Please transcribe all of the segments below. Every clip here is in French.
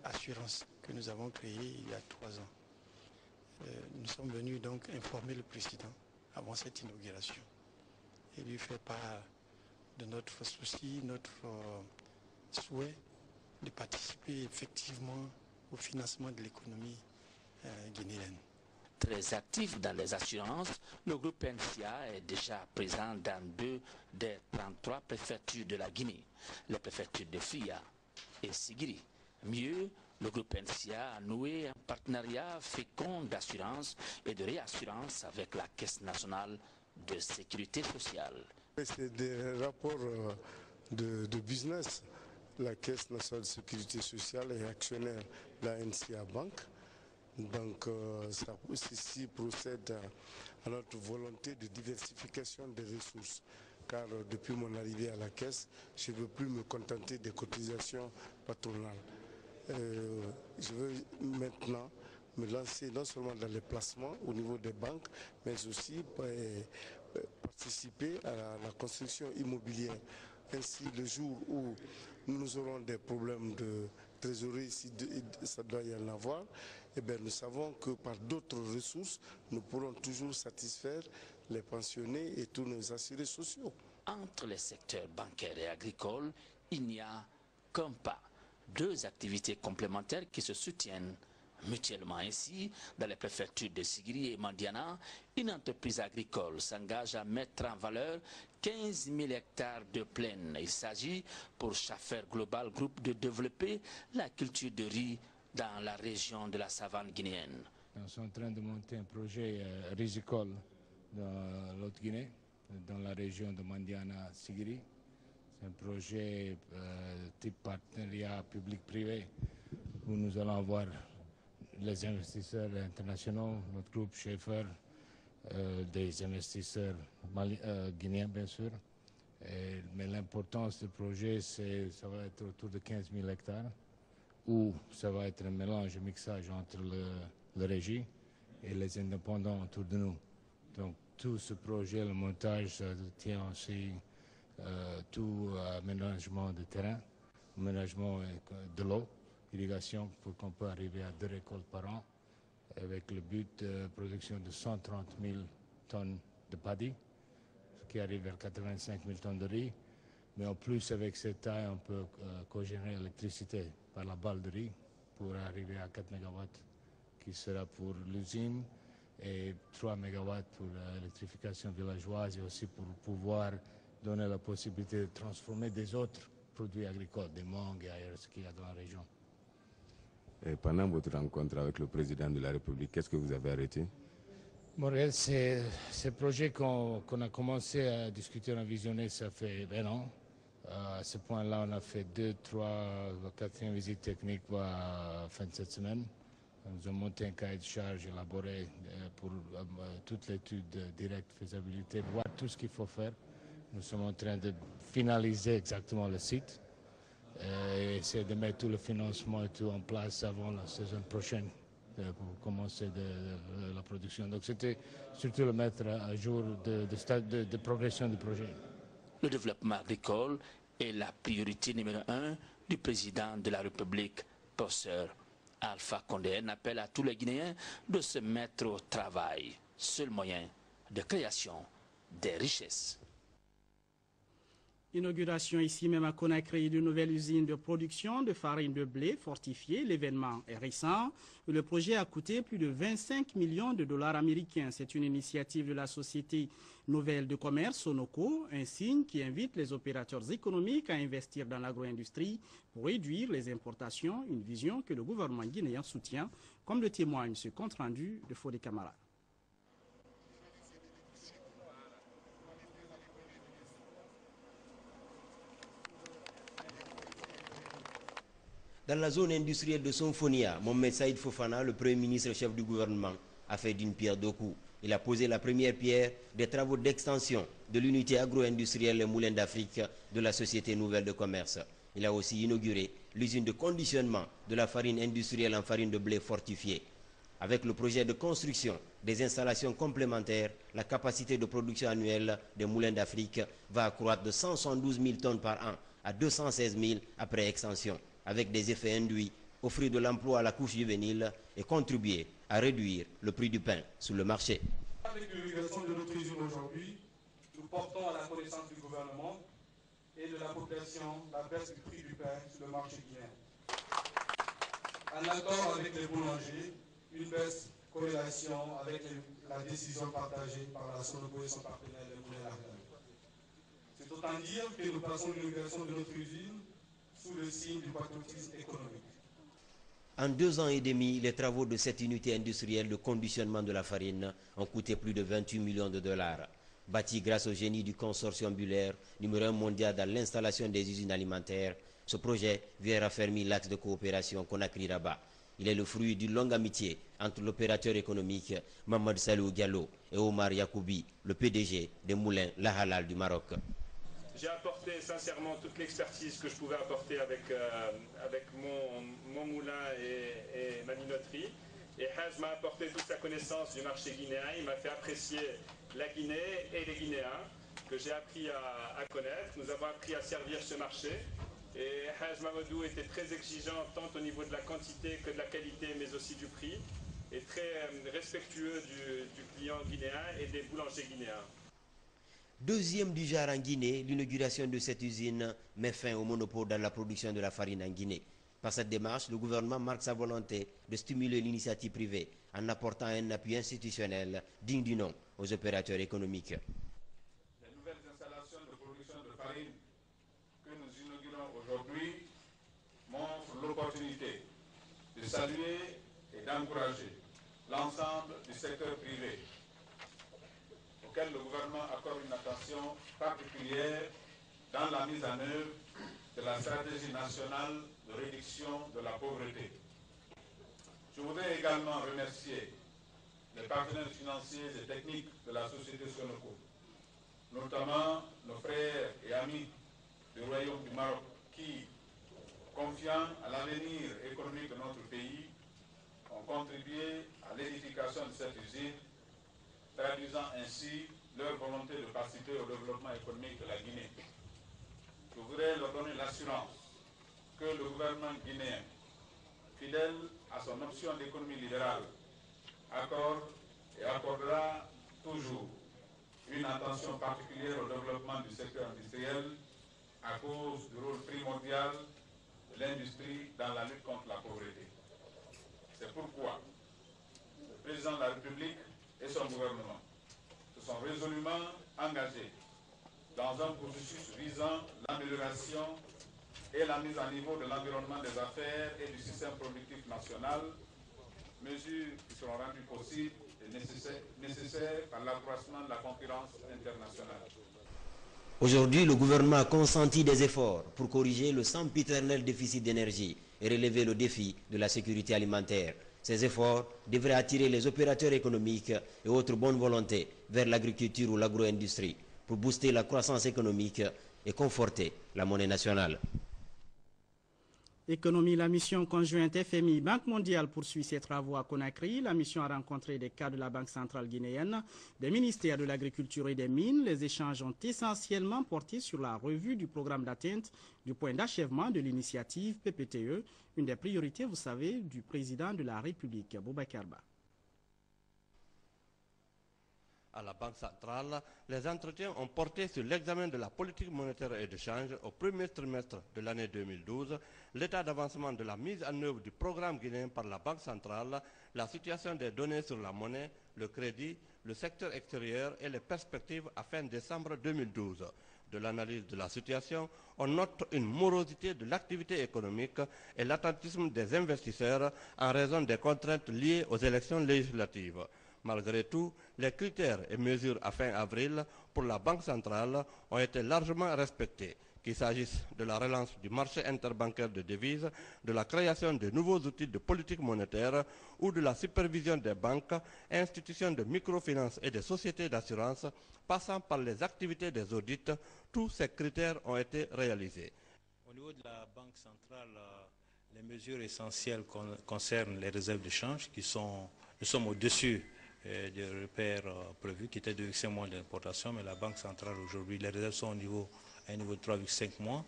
Assurance que nous avons créé il y a 3 ans. Nous sommes venus donc informer le président avant cette inauguration et lui faire part de notre souci, notre souhait de participer effectivement au financement de l'économie guinéenne. Très actif dans les assurances, le groupe NCA est déjà présent dans 2 des 33 préfectures de la Guinée, les préfectures de Fia et Sigiri. Mieux, le groupe NCA a noué un partenariat fécond d'assurance et de réassurance avec la Caisse nationale de sécurité sociale. C'est des rapports de business. La Caisse nationale de sécurité sociale est actionnaire de la NCA Bank. Donc ceci procède à notre volonté de diversification des ressources. Car depuis mon arrivée à la Caisse, je ne veux plus me contenter des cotisations patronales. Je veux maintenant me lancer non seulement dans les placements au niveau des banques, mais aussi participer à la construction immobilière. Ainsi, le jour où nous aurons des problèmes de trésorerie, si ça doit y en avoir, eh bien, nous savons que par d'autres ressources, nous pourrons toujours satisfaire les pensionnés et tous nos assurés sociaux. Entre les secteurs bancaires et agricoles, il n'y a qu'un pas. 2 activités complémentaires qui se soutiennent mutuellement. Ainsi, dans les préfectures de Sigiri et Mandiana, une entreprise agricole s'engage à mettre en valeur 15 000 hectares de plaine. Il s'agit pour Schaffer Global Group de développer la culture de riz dans la région de la savane guinéenne. Nous sommes en train de monter un projet risicole dans l'autre Guinée, dans la région de Mandiana-Sigiri. C'est un projet type partenariat public-privé où nous allons avoir les investisseurs internationaux, notre groupe Schaffer, des investisseurs guinéens bien sûr. Mais l'importance du projet, ça va être autour de 15 000 hectares, où ça va être un mélange, un mixage entre le régie et les indépendants autour de nous. Donc tout ce projet, le montage, ça tient aussi tout aménagement de terrain, aménagement de l'eau, irrigation pour qu'on puisse arriver à 2 récoltes par an avec le but de production de 130 000 tonnes de paddy, ce qui arrive vers 85 000 tonnes de riz. Mais en plus, avec cette taille, on peut cogénérer l'électricité par la balle de riz pour arriver à 4 MW qui sera pour l'usine et 3 MW pour l'électrification villageoise et aussi pour pouvoir donner la possibilité de transformer des autres produits agricoles, des mangues et ailleurs, ce qu'il y a dans la région. Et pendant votre rencontre avec le président de la République, qu'est-ce que vous avez arrêté? Morel, c'est ce projet qu'on a commencé à discuter, à visionner, ça fait 1 an. À ce point-là, on a fait 2, 3, 4e visite technique à la fin de cette semaine. Nous avons monté un cahier de charge élaboré pour toute l'étude directe, faisabilité, voir tout ce qu'il faut faire. Nous sommes en train de finaliser exactement le site et essayer de mettre tout le financement et tout en place avant la saison prochaine pour commencer la production. Donc c'était surtout le mettre à jour de progression du projet. Le développement agricole est la priorité numéro 1 du président de la République, professeur Alpha Condé. Un appel à tous les Guinéens de se mettre au travail, seul moyen de création des richesses. Inauguration ici même à Conakry d'une nouvelle usine de production de farine de blé fortifiée. L'événement est récent. Le projet a coûté plus de 25 millions de dollars américains. C'est une initiative de la société nouvelle de commerce Sonoco, un signe qui invite les opérateurs économiques à investir dans l'agro-industrie pour réduire les importations, une vision que le gouvernement guinéen soutient, comme le témoigne ce compte-rendu de Fodé Camara. Dans la zone industrielle de Sonfonia, Mohamed Saïd Fofana, le Premier ministre chef du gouvernement, a fait d'une pierre 2 coups. Il a posé la première pierre des travaux d'extension de l'unité agro-industrielle Moulin d'Afrique de la Société Nouvelle de Commerce. Il a aussi inauguré l'usine de conditionnement de la farine industrielle en farine de blé fortifiée. Avec le projet de construction des installations complémentaires, la capacité de production annuelle des Moulins d'Afrique va accroître de 172 000 tonnes par an à 216 000 après extension, avec des effets induits offrir de l'emploi à la couche juvénile et contribuer à réduire le prix du pain sur le marché. Avec l'irrigation de notre usine aujourd'hui, nous portons à la connaissance du gouvernement et de la population la baisse du prix du pain sur le marché guinéen. En accord avec les boulangers, une baisse corrélation avec la décision partagée par la Sonobo et son partenaire, les Moulins Lagdane. C'est autant dire que nous passons l'inauguration de notre usine sous le signe du patriotisme économique. En 2 ans et demi, les travaux de cette unité industrielle de conditionnement de la farine ont coûté plus de 28 millions de dollars. Bâti grâce au génie du consortium Buller, numéro 1 mondial dans l'installation des usines alimentaires, ce projet vient raffermir l'axe de coopération Conakry-Rabat. Il est le fruit d'une longue amitié entre l'opérateur économique Mamad Salou Diallo et Omar Yacoubi, le PDG des moulins La Halal du Maroc. J'ai apporté sincèrement toute l'expertise que je pouvais apporter avec mon moulin et ma minoterie. Et Haj m'a apporté toute sa connaissance du marché guinéen. Il m'a fait apprécier la Guinée et les Guinéens que j'ai appris à connaître. Nous avons appris à servir ce marché. Et Haj Mamadou était très exigeant tant au niveau de la quantité que de la qualité, mais aussi du prix. Et très respectueux du client guinéen et des boulangers guinéens. Deuxième du genre en Guinée, l'inauguration de cette usine met fin au monopole dans la production de la farine en Guinée. Par cette démarche, le gouvernement marque sa volonté de stimuler l'initiative privée en apportant un appui institutionnel digne du nom aux opérateurs économiques. Les nouvelles installations de production de farine que nous inaugurons aujourd'hui montrent l'opportunité de saluer et d'encourager l'ensemble du secteur privé, auquel le gouvernement accorde une attention particulière dans la mise en œuvre de la stratégie nationale de réduction de la pauvreté. Je voudrais également remercier les partenaires financiers et techniques de la société Sonoco, notamment nos frères et amis du Royaume du Maroc qui, confiants à l'avenir économique de notre pays, ont contribué à l'édification de cette usine, traduisant ainsi leur volonté de participer au développement économique de la Guinée. Je voudrais leur donner l'assurance que le gouvernement guinéen, fidèle à son option d'économie libérale, accorde et accordera toujours une attention particulière au développement du secteur industriel à cause du rôle primordial de l'industrie dans la lutte contre la pauvreté. C'est pourquoi le président de la République et son gouvernement se sont résolument engagés dans un processus visant l'amélioration et la mise à niveau de l'environnement des affaires et du système productif national, mesures qui seront rendues possibles et nécessaires par l'accroissement de la concurrence internationale. Aujourd'hui, le gouvernement a consenti des efforts pour corriger le sempiternel déficit d'énergie et relever le défi de la sécurité alimentaire. Ces efforts devraient attirer les opérateurs économiques et autres bonnes volontés vers l'agriculture ou l'agro-industrie pour booster la croissance économique et conforter la monnaie nationale. Économie, la mission conjointe FMI Banque mondiale poursuit ses travaux à Conakry. La mission a rencontré des cadres de la Banque centrale guinéenne, des ministères de l'Agriculture et des Mines. Les échanges ont essentiellement porté sur la revue du programme d'atteinte du point d'achèvement de l'initiative PPTE, une des priorités, vous savez, du président de la République, Boubacar Ba. À la Banque centrale, les entretiens ont porté sur l'examen de la politique monétaire et de change au premier trimestre de l'année 2012, l'état d'avancement de la mise en œuvre du programme guinéen par la Banque centrale, la situation des données sur la monnaie, le crédit, le secteur extérieur et les perspectives à fin décembre 2012. De l'analyse de la situation, on note une morosité de l'activité économique et l'attentisme des investisseurs en raison des contraintes liées aux élections législatives. Malgré tout, les critères et mesures à fin avril pour la Banque centrale ont été largement respectés, qu'il s'agisse de la relance du marché interbancaire de devises, de la création de nouveaux outils de politique monétaire ou de la supervision des banques, institutions de microfinance et des sociétés d'assurance, passant par les activités des audits. Tous ces critères ont été réalisés. Au niveau de la Banque centrale, les mesures essentielles concernent les réserves de change qui sont, nous sommes au-dessus des repères prévus qui étaient de 5 mois d'importation, mais la Banque centrale aujourd'hui, les réserves sont à un niveau de 3,5 mois.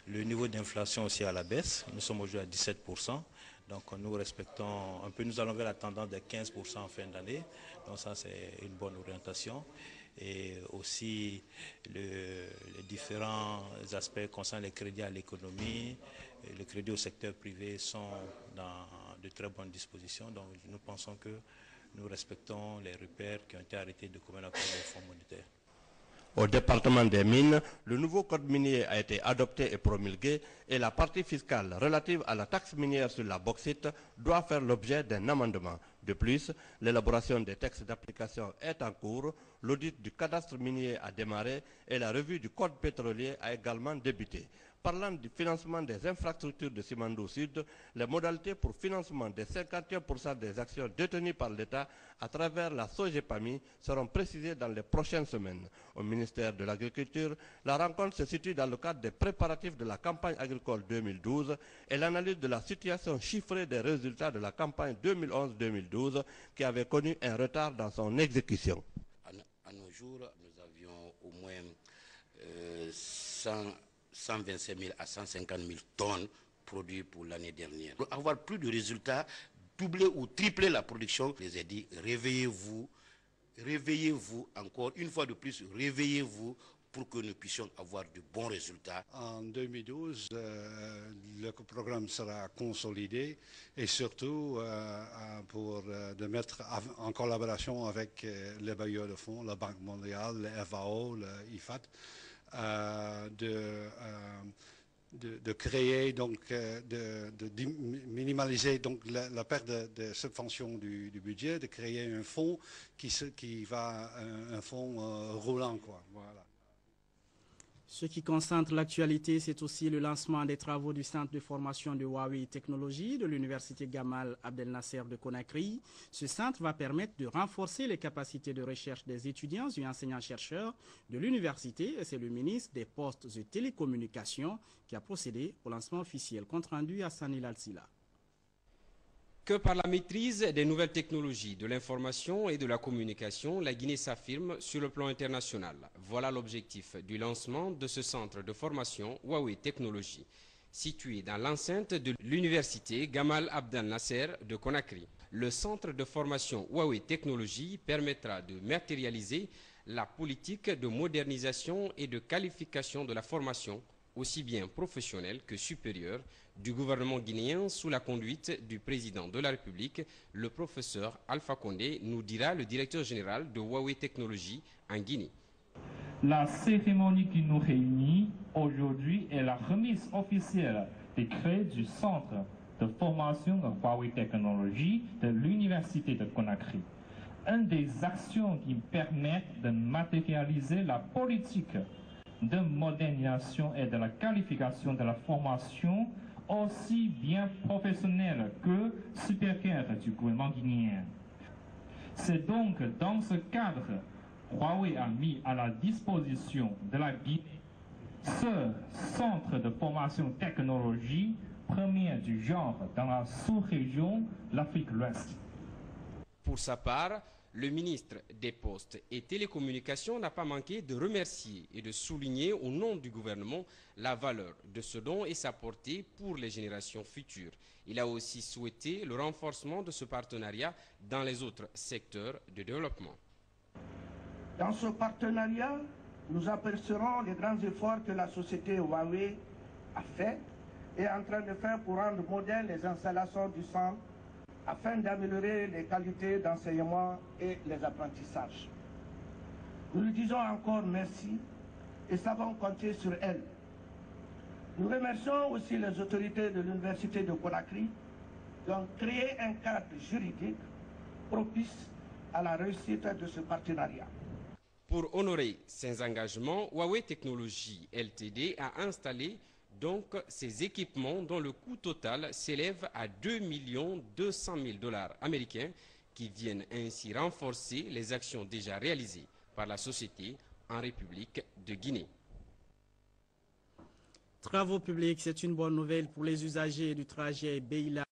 Le niveau d'inflation aussi à la baisse, nous sommes aujourd'hui à 17%. Donc nous respectons un peu, nous allons vers la tendance de 15% en fin d'année. Donc ça c'est une bonne orientation. Et aussi les différents aspects concernant les crédits à l'économie, les crédits au secteur privé sont dans de très bonnes dispositions. Donc nous pensons que nous respectons les repères qui ont été arrêtés de commun accord des fonds monétaires. Au département des mines, le nouveau code minier a été adopté et promulgué et la partie fiscale relative à la taxe minière sur la bauxite doit faire l'objet d'un amendement. De plus, l'élaboration des textes d'application est en cours, l'audit du cadastre minier a démarré et la revue du code pétrolier a également débuté. Parlant du financement des infrastructures de Simandou Sud, les modalités pour financement des 51% des actions détenues par l'État à travers la SOGEPAMI seront précisées dans les prochaines semaines. Au ministère de l'Agriculture, la rencontre se situe dans le cadre des préparatifs de la campagne agricole 2012 et l'analyse de la situation chiffrée des résultats de la campagne 2011-2012 qui avait connu un retard dans son exécution. À nos jours, nous avions au moins 125 000 à 150 000 tonnes produites pour l'année dernière. Pour avoir plus de résultats, doubler ou tripler la production, je les ai dit, réveillez-vous, réveillez-vous encore une fois de plus, réveillez-vous pour que nous puissions avoir de bons résultats. En 2012, le programme sera consolidé et surtout pour de mettre en collaboration avec les bailleurs de fonds, la Banque mondiale, le FAO, le IFAD, de créer, donc, de minimaliser donc, la perte de subvention du budget, de créer un fonds qui va, un fonds roulant, quoi. Voilà. Ce qui concentre l'actualité, c'est aussi le lancement des travaux du centre de formation de Huawei Technologies de l'université Gamal Abdel Nasser de Conakry. Ce centre va permettre de renforcer les capacités de recherche des étudiants et enseignants-chercheurs de l'université. Et c'est le ministre des Postes et Télécommunications qui a procédé au lancement officiel. Compte rendu à Sanil Al-Sila. Que par la maîtrise des nouvelles technologies de l'information et de la communication, la Guinée s'affirme sur le plan international. Voilà l'objectif du lancement de ce centre de formation Huawei Technologies, situé dans l'enceinte de l'université Gamal Abdel Nasser de Conakry. Le centre de formation Huawei Technologies permettra de matérialiser la politique de modernisation et de qualification de la formation, aussi bien professionnelle que supérieure, du gouvernement guinéen sous la conduite du président de la République, le professeur Alpha Condé, nous dira le directeur général de Huawei Technologies en Guinée. La cérémonie qui nous réunit aujourd'hui est la remise officielle des crédits du centre de formation de Huawei Technologies de l'université de Conakry. Une des actions qui permettent de matérialiser la politique de modernisation et de la qualification de la formation aussi bien professionnelle que supérieure du gouvernement guinéen. C'est donc dans ce cadre Huawei a mis à la disposition de la Guinée ce centre de formation technologie premier du genre dans la sous-région de l'Afrique de l'Ouest. Pour sa part, le ministre des Postes et Télécommunications n'a pas manqué de remercier et de souligner au nom du gouvernement la valeur de ce don et sa portée pour les générations futures. Il a aussi souhaité le renforcement de ce partenariat dans les autres secteurs de développement. Dans ce partenariat, nous apprécierons les grands efforts que la société Huawei a fait et est en train de faire pour rendre modèles les installations du centre afin d'améliorer les qualités d'enseignement et les apprentissages. Nous lui disons encore merci et savons compter sur elle. Nous remercions aussi les autorités de l'université de Conakry qui ont créé un cadre juridique propice à la réussite de ce partenariat. Pour honorer ses engagements, Huawei Technologies Ltd a installé donc ces équipements dont le coût total s'élève à 2 200 000 $ américains qui viennent ainsi renforcer les actions déjà réalisées par la société en République de Guinée. Travaux publics, c'est une bonne nouvelle pour les usagers du trajet Beila